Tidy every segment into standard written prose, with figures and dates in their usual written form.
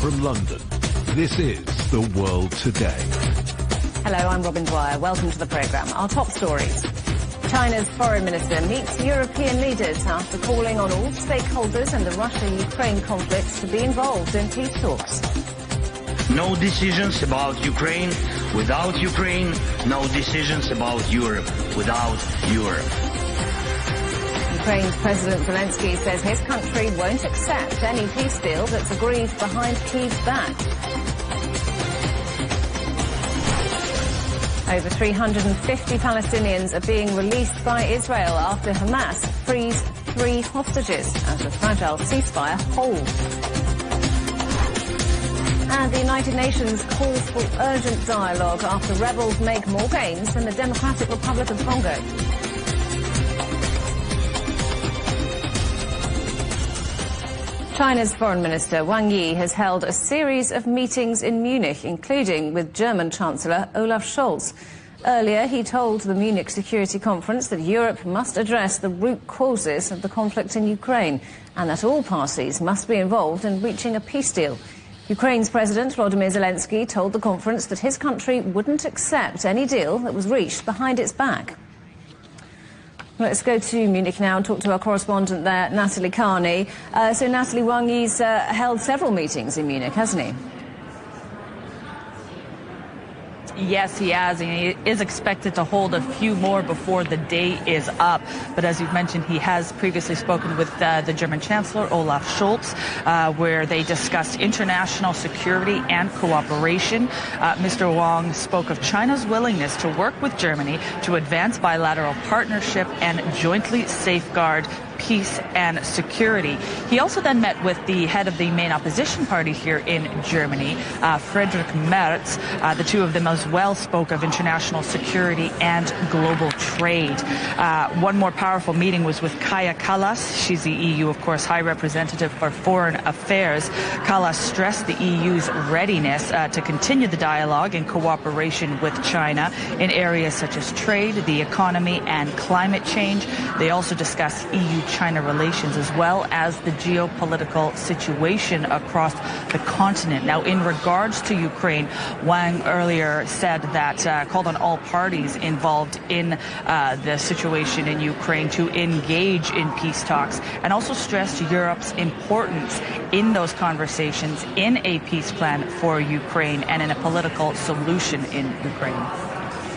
From London, this is The World Today. Hello, I'm Robin Dwyer. Welcome to the programme. Our top stories. China's foreign minister meets European leaders after calling on all stakeholders in the Russia-Ukraine conflict to be involved in peace talks. No decisions about Ukraine without Ukraine. No decisions about Europe without Europe. Ukraine's President Zelensky says his country won't accept any peace deal that's agreed behind Kyiv's back. Over 350 Palestinians are being released by Israel after Hamas frees 3 hostages as a fragile ceasefire holds. And the United Nations calls for urgent dialogue after rebels make more gains in the Democratic Republic of Congo. China's Foreign Minister Wang Yi has held a series of meetings in Munich, including with German Chancellor Olaf Scholz. Earlier, he told the Munich Security Conference that Europe must address the root causes of the conflict in Ukraine and that all parties must be involved in reaching a peace deal. Ukraine's President Volodymyr Zelensky told the conference that his country wouldn't accept any deal that was reached behind its back. Let's go to Munich now and talk to our correspondent there, Natalie Carney. So, Natalie, Wang Yi's held several meetings in Munich, hasn't he? Yes, he has, and he is expected to hold a few more before the day is up. But as you've mentioned, he has previously spoken with the German Chancellor, Olaf Scholz, where they discussed international security and cooperation. Mr. Wang spoke of China's willingness to work with Germany to advance bilateral partnership and jointly safeguard peace and security. He also then met with the head of the main opposition party here in Germany, Friedrich Merz. The two of them as well spoke of international security and global trade. One more powerful meeting was with Kaja Kallas. She's the EU, of course, High Representative for Foreign Affairs. Kallas stressed the EU's readiness to continue the dialogue and cooperation with China in areas such as trade, the economy, and climate change. They also discussed EU-China relations as well as the geopolitical situation across the continent. Now, in regards to Ukraine, Wang earlier said that called on all parties involved in the situation in Ukraine to engage in peace talks and also stressed Europe's importance in those conversations, in a peace plan for Ukraine and in a political solution in Ukraine.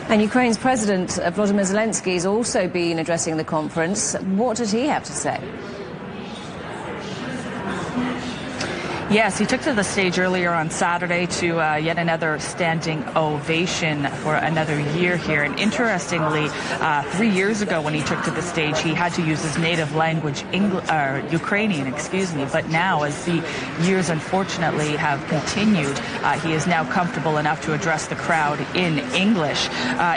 And Ukraine's President Volodymyr Zelensky has also been addressing the conference. What did he have to say? Yes, he took to the stage earlier on Saturday to yet another standing ovation for another year here. And interestingly, 3 years ago when he took to the stage, he had to use his native language, Ukrainian, but now as the years unfortunately have continued, he is now comfortable enough to address the crowd in English.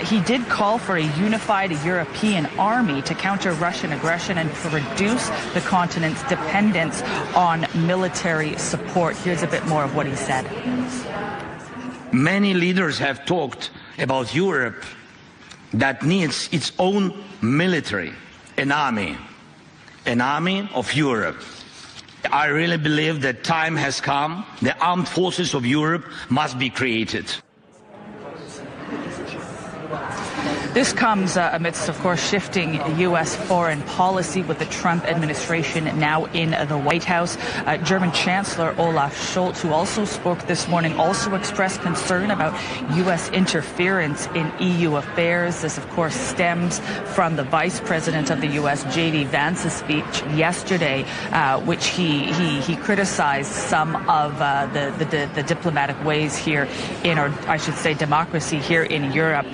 He did call for a unified European army to counter Russian aggression and to reduce the continent's dependence on military support. Here's a bit more of what he said. Many leaders have talked about Europe that needs its own military, an army of Europe. I really believe that time has come. The armed forces of Europe must be created. This comes amidst, of course, shifting U.S. foreign policy with the Trump administration now in the White House. German Chancellor Olaf Scholz, who also spoke this morning, also expressed concern about U.S. interference in EU affairs. This, of course, stems from the Vice President of the U.S., J.D. Vance's speech yesterday, which he criticized some of the diplomatic ways here in, or I should say, democracy here in Europe.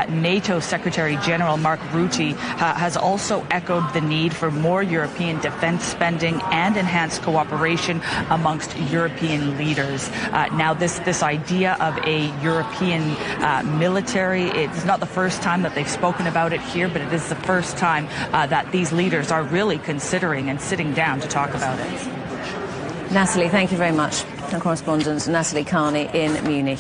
NATO Secretary General Mark Rutte has also echoed the need for more European defense spending and enhanced cooperation amongst European leaders. Now, this idea of a European military, it's not the first time that they've spoken about it here, but it is the first time that these leaders are really considering and sitting down to talk about it. Natalie, thank you very much. Our correspondent Natalie Carney in Munich.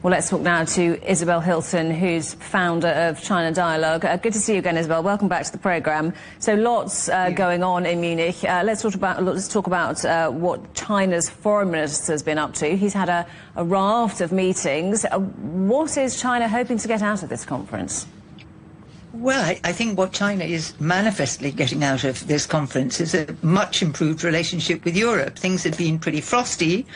Well, let's talk now to Isabel Hilton, who's founder of China Dialogue. Good to see you again, Isabel. Welcome back to the programme. So lots going on in Munich. Let's talk about what China's foreign minister has been up to. He's had a raft of meetings. What is China hoping to get out of this conference? Well, I think what China is manifestly getting out of this conference is a much improved relationship with Europe. Things had been pretty frosty,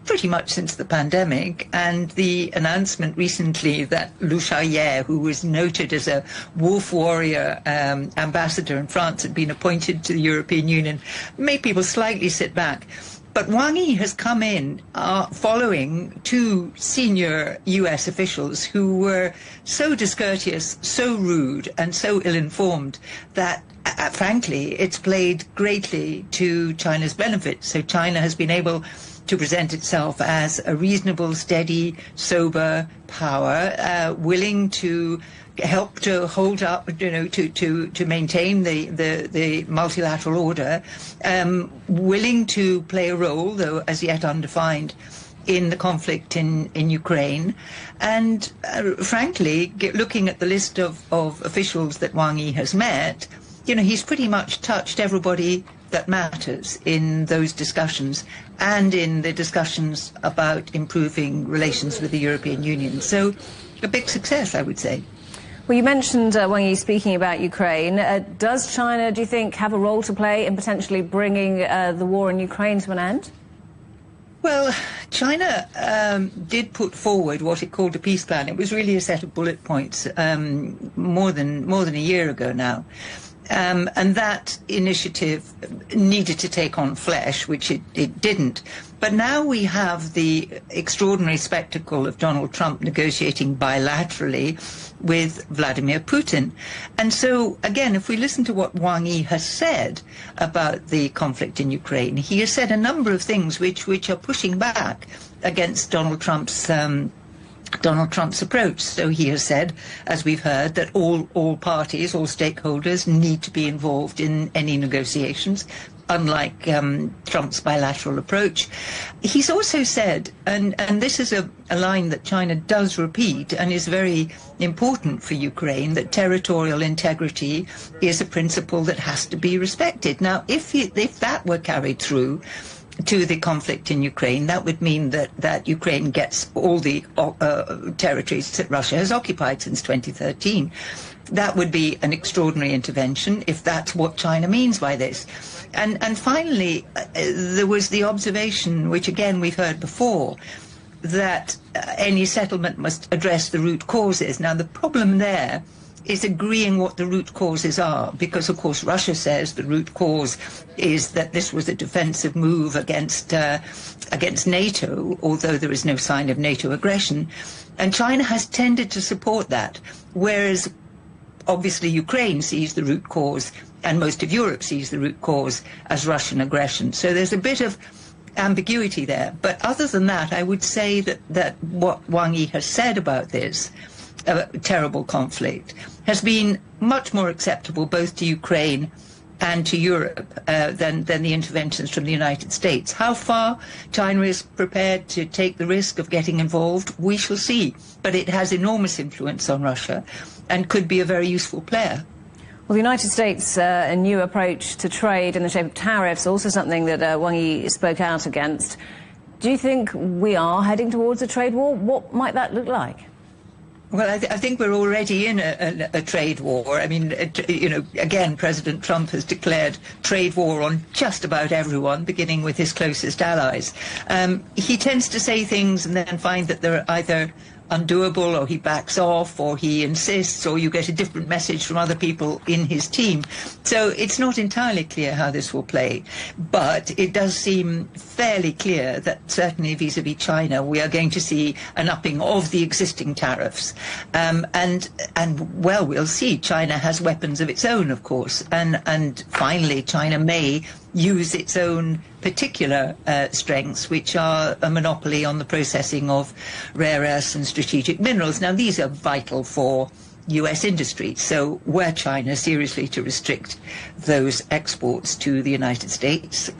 pretty much since the pandemic, and the announcement recently that Liu Xiaoye, who was noted as a wolf warrior ambassador in France, had been appointed to the European Union, made people slightly sit back. But Wang Yi has come in following two senior US officials who were so discourteous, so rude, and so ill-informed that, frankly, it's played greatly to China's benefit. So China has been able to present itself as a reasonable, steady, sober power, willing to help to hold up, to maintain the multilateral order, willing to play a role, though as yet undefined, in the conflict in Ukraine. And frankly, looking at the list of officials that Wang Yi has met, he's pretty much touched everybody that matters in those discussions and in the discussions about improving relations with the European Union. So a big success, I would say. Well, you mentioned, Wang Yi, speaking about Ukraine. Does China, do you think, have a role to play in potentially bringing the war in Ukraine to an end? Well, China did put forward what it called a peace plan. It was really a set of bullet points more than a year ago now. And that initiative needed to take on flesh, which it didn't. But now we have the extraordinary spectacle of Donald Trump negotiating bilaterally with Vladimir Putin. And so, again, if we listen to what Wang Yi has said about the conflict in Ukraine, he has said a number of things which are pushing back against Donald Trump's approach. So he has said, as we've heard, that all parties, all stakeholders need to be involved in any negotiations, unlike Trump's bilateral approach. He's also said, and this is a line that China does repeat and is very important for Ukraine, that territorial integrity is a principle that has to be respected. Now, if that were carried through to the conflict in Ukraine, that would mean that Ukraine gets all the territories that Russia has occupied since 2013. That would be an extraordinary intervention if that's what China means by this. And finally, there was the observation, which again we've heard before, that any settlement must address the root causes. Now, the problem there is agreeing what the root causes are, because, of course, Russia says the root cause is that this was a defensive move against NATO, although there is no sign of NATO aggression. And China has tended to support that, whereas obviously Ukraine sees the root cause, and most of Europe sees the root cause as Russian aggression. So there's a bit of ambiguity there. But other than that, I would say that what Wang Yi has said about this terrible conflict has been much more acceptable both to Ukraine and to Europe than the interventions from the United States. How far China is prepared to take the risk of getting involved, we shall see. But it has enormous influence on Russia and could be a very useful player. Well, the United States' a new approach to trade in the shape of tariffs, also something that Wang Yi spoke out against. Do you think we are heading towards a trade war? What might that look like? Well, I think we're already in a trade war. I mean, again, President Trump has declared trade war on just about everyone, beginning with his closest allies. He tends to say things and then find that they're either undoable, or he backs off, or he insists, or you get a different message from other people in his team. So it's not entirely clear how this will play, but it does seem fairly clear that certainly vis-à-vis China, we are going to see an upping of the existing tariffs. And well, we'll see. China has weapons of its own, of course, and finally China may use its own particular strengths, which are a monopoly on the processing of rare earths and strategic minerals. Now, these are vital for US industry. So were China seriously to restrict those exports to the United States,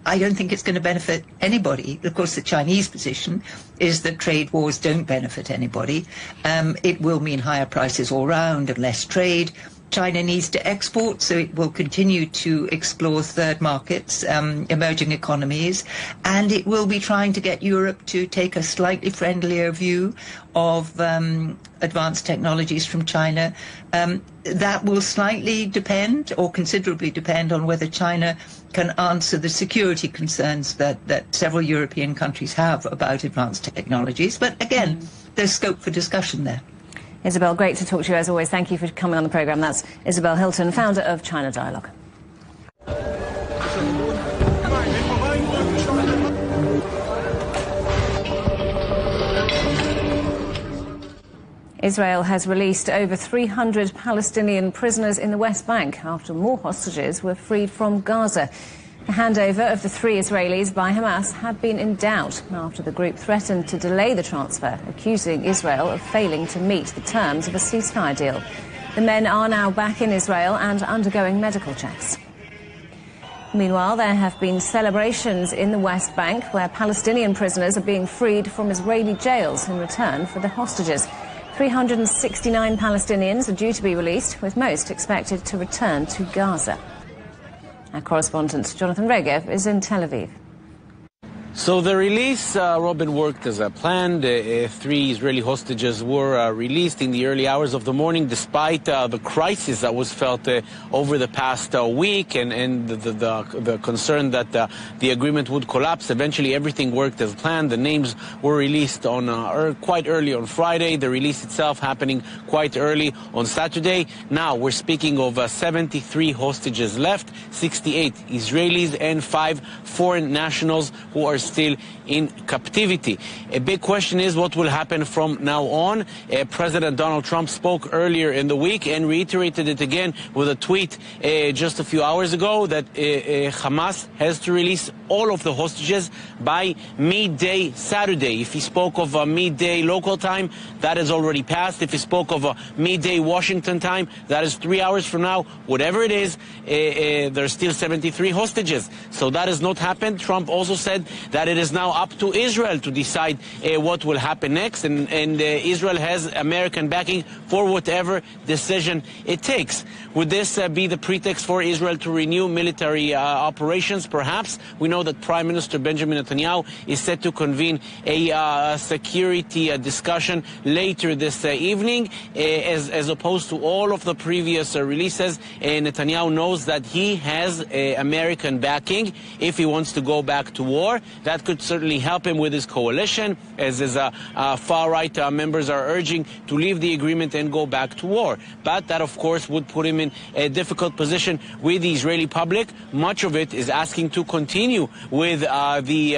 I don't think it's going to benefit anybody. Of course, the Chinese position is that trade wars don't benefit anybody. It will mean higher prices all round and less trade. China needs to export, so it will continue to explore third markets, emerging economies, and it will be trying to get Europe to take a slightly friendlier view of advanced technologies from China. That will slightly depend, or considerably depend, on whether China can answer the security concerns that several European countries have about advanced technologies. But again, there's scope for discussion there. Isabel, great to talk to you as always. Thank you for coming on the programme. That's Isabel Hilton, founder of China Dialogue. Israel has released over 300 Palestinian prisoners in the West Bank after more hostages were freed from Gaza. The handover of the 3 Israelis by Hamas had been in doubt after the group threatened to delay the transfer, accusing Israel of failing to meet the terms of a ceasefire deal. The men are now back in Israel and undergoing medical checks. Meanwhile, there have been celebrations in the West Bank where Palestinian prisoners are being freed from Israeli jails in return for the hostages. 369 Palestinians are due to be released, with most expected to return to Gaza. Our correspondent Jonathan Regev is in Tel Aviv. So the release, Robin, worked as planned. 3 Israeli hostages were released in the early hours of the morning, despite the crisis that was felt over the past week and the concern that the agreement would collapse. Eventually, everything worked as planned. The names were released on quite early on Friday. The release itself happening quite early on Saturday. Now we're speaking of 73 hostages left, 68 Israelis and 5 foreign nationals who are still in captivity. A big question is what will happen from now on. President Donald Trump spoke earlier in the week and reiterated it again with a tweet just a few hours ago that Hamas has to release all of the hostages by midday Saturday. If he spoke of midday local time, that has already passed. If he spoke of midday Washington time, that is 3 hours from now. Whatever it is, there's still 73 hostages. So that has not happened. Trump also said that it is now up to Israel to decide what will happen next, and Israel has American backing for whatever decision it takes. Would this be the pretext for Israel to renew military operations? Perhaps. We know that Prime Minister Benjamin Netanyahu is set to convene a security discussion later this evening. As opposed to all of the previous releases, Netanyahu knows that he has American backing if he wants to go back to war. That could certainly help him with his coalition, as his far-right members are urging to leave the agreement and go back to war. But that, of course, would put him in a difficult position with the Israeli public. Much of it is asking to continue with the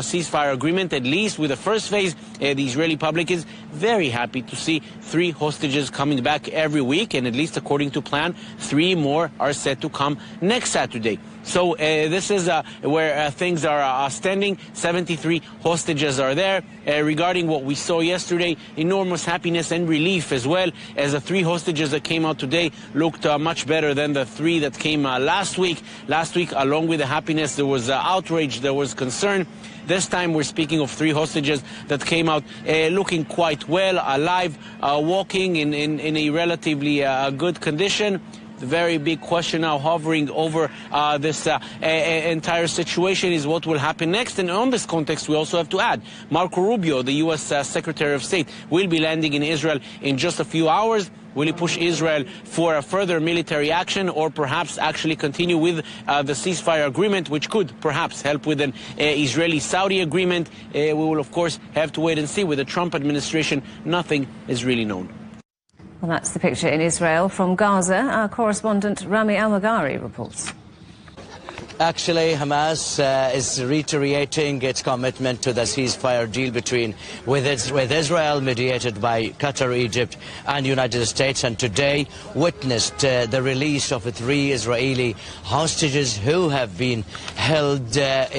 ceasefire agreement, at least with the first phase. The Israeli public is very happy to see 3 hostages coming back every week, and at least according to plan, 3 more are set to come next Saturday. So this is where things are standing. 73 hostages are there. Regarding what we saw yesterday, enormous happiness and relief, as well as the 3 hostages that came out today looked much better than the 3 that came last week. Last week, along with the happiness, there was outrage, there was concern. This time we're speaking of 3 hostages that came out looking quite well, alive, walking in a relatively good condition. The very big question now hovering over this entire situation is what will happen next. And on this context, we also have to add Marco Rubio, the U.S. Secretary of State, will be landing in Israel in just a few hours. Will he push Israel for a further military action, or perhaps actually continue with the ceasefire agreement, which could perhaps help with an Israeli-Saudi agreement? We will, of course, have to wait and see. With the Trump administration, nothing is really known. Well, that's the picture in Israel. From Gaza, our correspondent Rami Al-Magari reports. Actually, Hamas is reiterating its commitment to the ceasefire deal with Israel, mediated by Qatar, Egypt and United States, and today witnessed the release of 3 Israeli hostages who have been held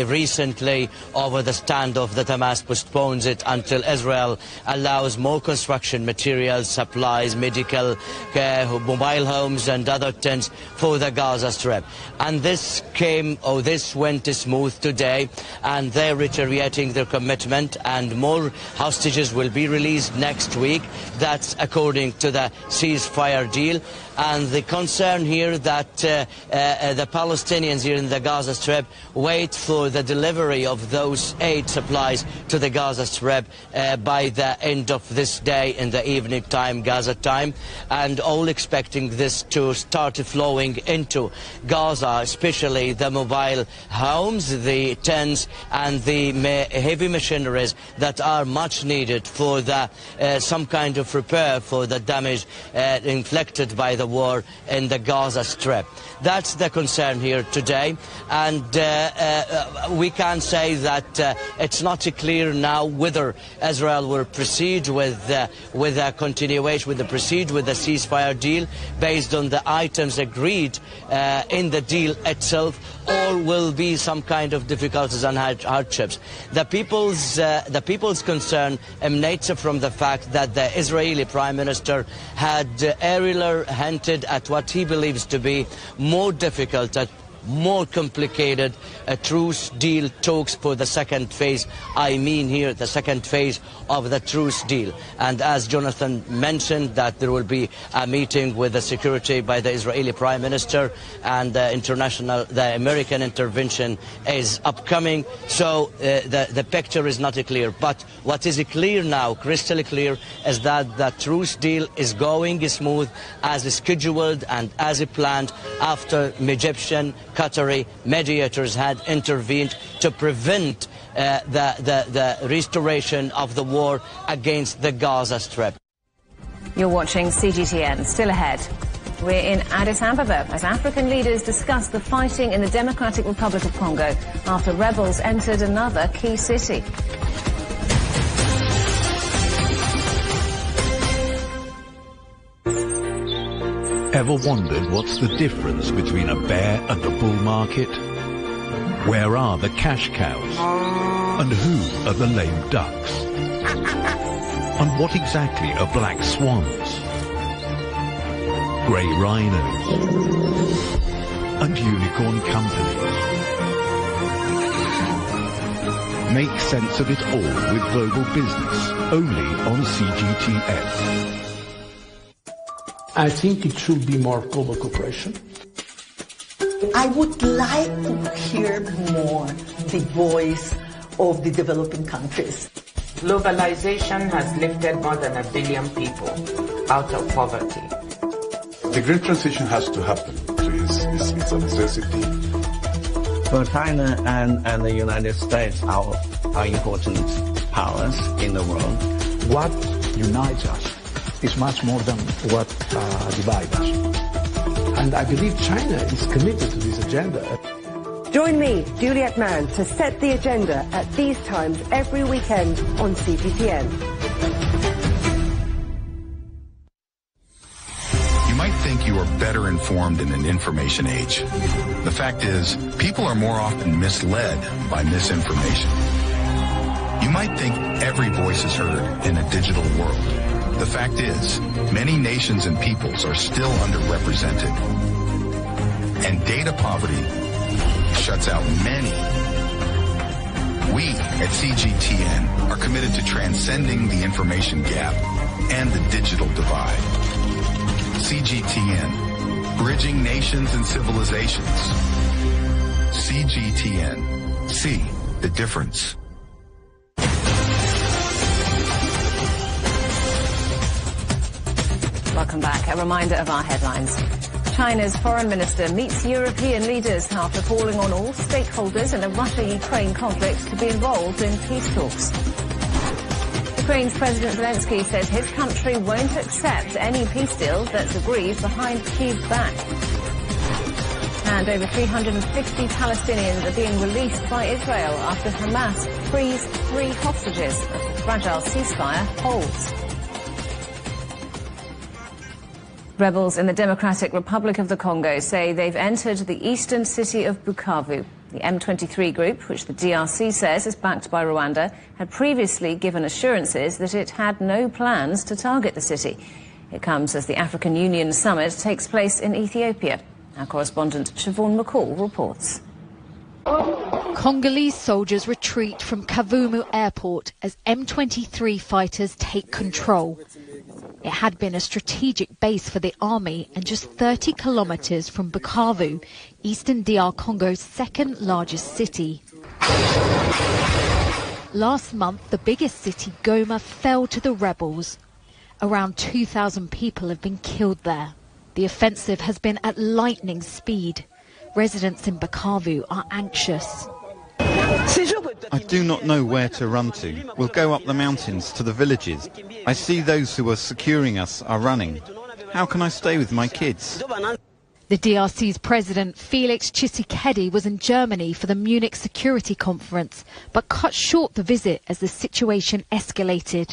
recently over the standoff that Hamas postpones it until Israel allows more construction materials, supplies, medical, mobile homes and other tents for the Gaza Strip. And this came came, this went smooth today, and they're reiterating their commitment, and more hostages will be released next week. That's according to the ceasefire deal. And the concern here that the Palestinians here in the Gaza Strip wait for the delivery of those aid supplies to the Gaza Strip by the end of this day in the evening time, Gaza time, and all expecting this to start flowing into Gaza, especially the mobile homes, the tents and the heavy machineries that are much needed for the some kind of repair for the damage inflicted by the war in the Gaza Strip. That's the concern here today, and we can say that it's not clear now whether Israel will proceed with a continuation, with the ceasefire deal based on the items agreed in the deal itself, or will be some kind of difficulties and hardships. The people's concern emanates from the fact that the Israeli Prime Minister had earlier hinted at what he believes to be more difficult, more complicated truce deal talks for the second phase. I mean here the second phase of the truce deal. And as Jonathan mentioned, that there will be a meeting with the security by the Israeli Prime Minister, and the American intervention is upcoming. So the picture is not clear. But what is clear now, crystal clear, is that the truce deal is going smooth as scheduled and as planned after Egyptian, Qatari mediators had intervened to prevent the restoration of the war against the Gaza Strip. You're watching CGTN. Still ahead, we're in Addis Ababa as African leaders discuss the fighting in the Democratic Republic of Congo after rebels entered another key city. Ever wondered what's the difference between a bear and a bull market? Where are the cash cows? And who are the lame ducks? And what exactly are black swans? Grey rhinos? And unicorn companies? Make sense of it all with Global Business, only on CGTN. I think it should be more global cooperation. I would like to hear more the voice of the developing countries. Globalization has lifted more than 1 billion people out of poverty. The great transition has to happen. It's a necessity. For China and the United States are important powers in the world. What unites us is much more than what divides us. And I believe China is committed to this agenda. Join me, Juliet Mann, to set the agenda at these times every weekend on CGTN. You might think you are better informed in an information age. The fact is, people are more often misled by misinformation. You might think every voice is heard in a digital world. The fact is, many nations and peoples are still underrepresented. And data poverty shuts out many. We at CGTN are committed to transcending the information gap and the digital divide. CGTN, bridging nations and civilizations. CGTN, see the difference. Welcome back. A reminder of our headlines. China's foreign minister meets European leaders after calling on all stakeholders in the Russia-Ukraine conflict to be involved in peace talks. Ukraine's President Zelensky says his country won't accept any peace deal that's agreed behind Kyiv's back. And over 350 Palestinians are being released by Israel after Hamas frees 3 hostages as the fragile ceasefire holds. Rebels in the Democratic Republic of the Congo say they've entered the eastern city of Bukavu. The M23 group, which the DRC says is backed by Rwanda, had previously given assurances that it had no plans to target the city. It comes as the African Union summit takes place in Ethiopia. Our correspondent Siobhan McCall reports. Congolese soldiers retreat from Kavumu airport as M23 fighters take control. It had been a strategic base for the army and just 30 kilometers from Bukavu, eastern DR Congo's second largest city. Last month, the biggest city, Goma, fell to the rebels. Around 2,000 people have been killed there. The offensive has been at lightning speed. Residents in Bukavu are anxious. I do not know where to run to. We'll go up the mountains to the villages. I see those who are securing us are running. How can I stay with my kids? The DRC's president, Felix Tshisekedi, was in Germany for the Munich Security Conference, but cut short the visit as the situation escalated.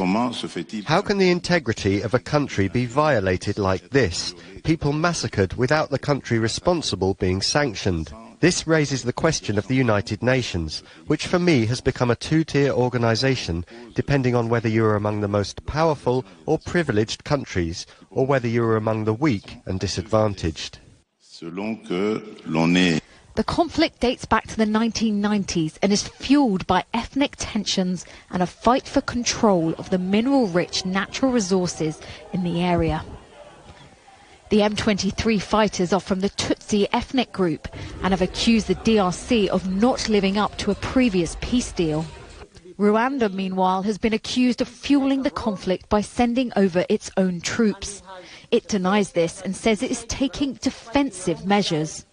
How can the integrity of a country be violated like this? People massacred without the country responsible being sanctioned. This raises the question of the United Nations, which for me has become a two-tier organisation, depending on whether you are among the most powerful or privileged countries, or whether you are among the weak and disadvantaged. The conflict dates back to the 1990s and is fueled by ethnic tensions and a fight for control of the mineral-rich natural resources in the area. The M23 fighters are from the Tutsi ethnic group and have accused the DRC of not living up to a previous peace deal. Rwanda, meanwhile, has been accused of fueling the conflict by sending over its own troops. It denies this and says it is taking defensive measures.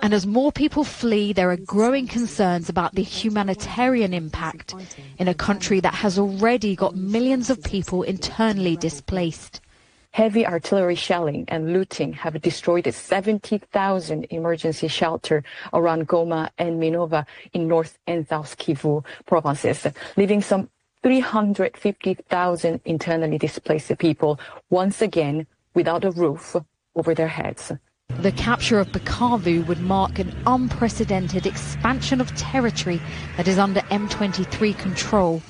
And as more people flee, there are growing concerns about the humanitarian impact in a country that has already got millions of people internally displaced. Heavy artillery shelling and looting have destroyed 70,000 emergency shelters around Goma and Minova in North and South Kivu provinces, leaving some 350,000 internally displaced people once again without a roof over their heads. The capture of Bukavu would mark an unprecedented expansion of territory that is under M23 control.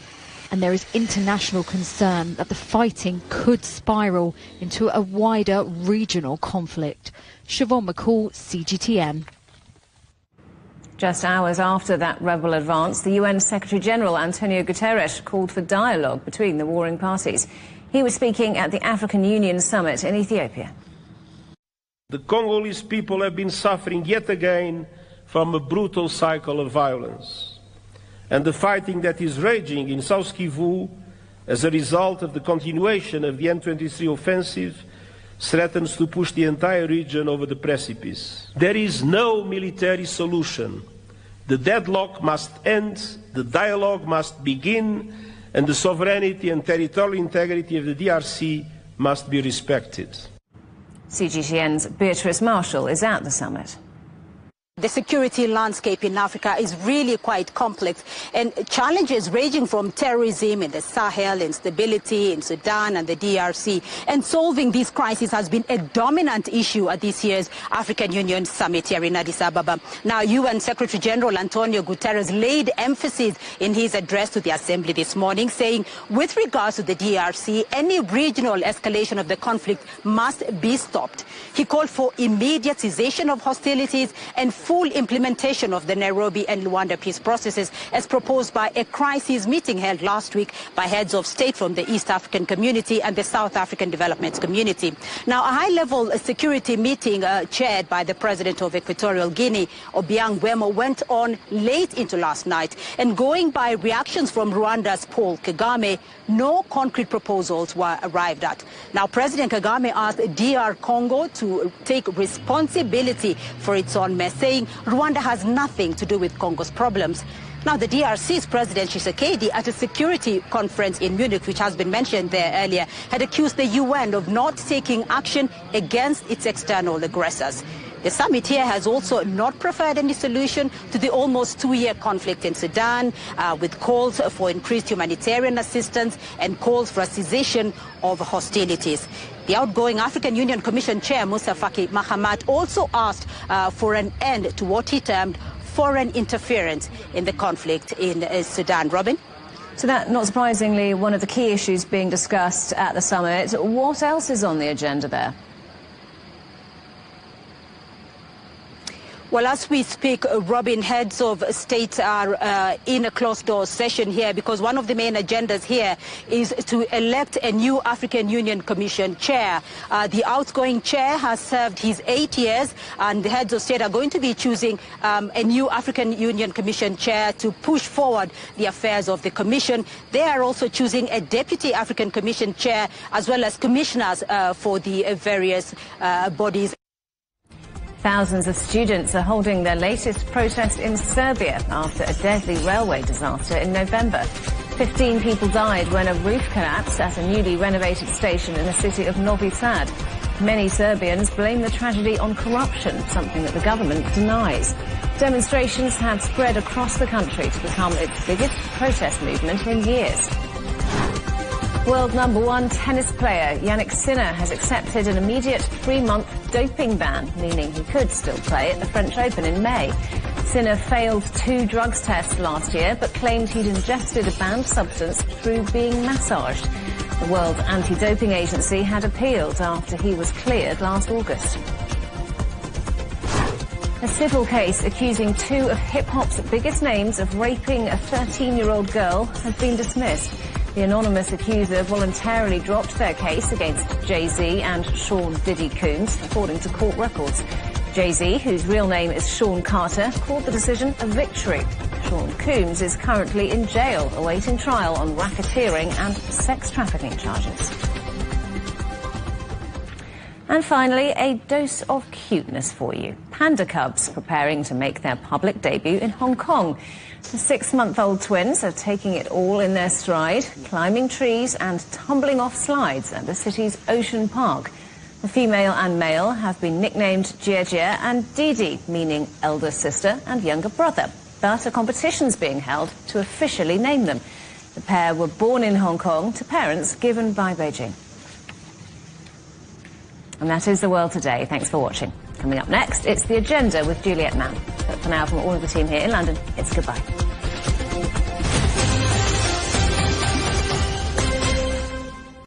And there is international concern that the fighting could spiral into a wider regional conflict. Siobhan McCall, CGTN. Just hours after that rebel advance, the UN Secretary-General Antonio Guterres called for dialogue between the warring parties. He was speaking at the African Union Summit in Ethiopia. The Congolese people have been suffering yet again from a brutal cycle of violence. And the fighting that is raging in South Kivu as a result of the continuation of the M23 offensive threatens to push the entire region over the precipice. There is no military solution. The deadlock must end, the dialogue must begin, and the sovereignty and territorial integrity of the DRC must be respected. CGTN's Beatrice Marshall is at the summit. The security landscape in Africa is really quite complex, and challenges ranging from terrorism in the Sahel, instability in Sudan and the DRC. And solving these crises has been a dominant issue at this year's African Union Summit here in Addis Ababa. Now, UN Secretary-General Antonio Guterres laid emphasis in his address to the Assembly this morning, saying with regards to the DRC, any regional escalation of the conflict must be stopped. He called for immediate cessation of hostilities and full implementation of the Nairobi and Luanda peace processes as proposed by a crisis meeting held last week by heads of state from the East African community and the South African development community. Now, a high-level security meeting chaired by the president of Equatorial Guinea, Obiang Nguema, went on late into last night. And going by reactions from Rwanda's Paul Kagame, no concrete proposals were arrived at. Now, President Kagame asked DR Congo to take responsibility for its own mess, saying Rwanda has nothing to do with Congo's problems. Now, the DRC's President Tshisekedi at a security conference in Munich, which has been mentioned there earlier, had accused the UN of not taking action against its external aggressors. The summit here has also not preferred any solution to the almost two-year conflict in Sudan, with calls for increased humanitarian assistance and calls for a cessation of hostilities. The outgoing African Union Commission Chair, Musa Faki Mahamat, also asked for an end to what he termed foreign interference in the conflict in Sudan. Robin? So that, not surprisingly, one of the key issues being discussed at the summit. What else is on the agenda there? Well, as we speak, Robin, heads of states are in a closed-door session here because one of the main agendas here is to elect a new African Union Commission chair. The outgoing chair has served his 8 years, and the heads of state are going to be choosing a new African Union Commission chair to push forward the affairs of the commission. They are also choosing a deputy African Commission chair as well as commissioners for the various bodies. Thousands of students are holding their latest protest in Serbia after a deadly railway disaster in November. 15 people died when a roof collapsed at a newly renovated station in the city of Novi Sad. Many Serbians blame the tragedy on corruption, something that the government denies. Demonstrations have spread across the country to become its biggest protest movement in years. World #1 tennis player Jannik Sinner has accepted an immediate 3-month doping ban, meaning he could still play at the French Open in May. Sinner failed 2 drugs tests last year, but claimed he'd ingested a banned substance through being massaged. The World Anti-Doping Agency had appealed after he was cleared last August. A civil case accusing 2 of hip-hop's biggest names of raping a 13-year-old girl has been dismissed. The anonymous accuser voluntarily dropped their case against Jay-Z and Sean Diddy Combs, according to court records. Jay-Z, whose real name is Sean Carter, called the decision a victory. Sean Combs is currently in jail, awaiting trial on racketeering and sex trafficking charges. And finally, a dose of cuteness for you. Panda cubs preparing to make their public debut in Hong Kong. The 6-month-old twins are taking it all in their stride, climbing trees and tumbling off slides at the city's Ocean Park. The female and male have been nicknamed Jie and Didi, meaning elder sister and younger brother. But a competition's being held to officially name them. The pair were born in Hong Kong to parents given by Beijing. And that is The World Today. Thanks for watching. Coming up next, it's The Agenda with Juliette Mann. But for now, from all of the team here in London, it's goodbye.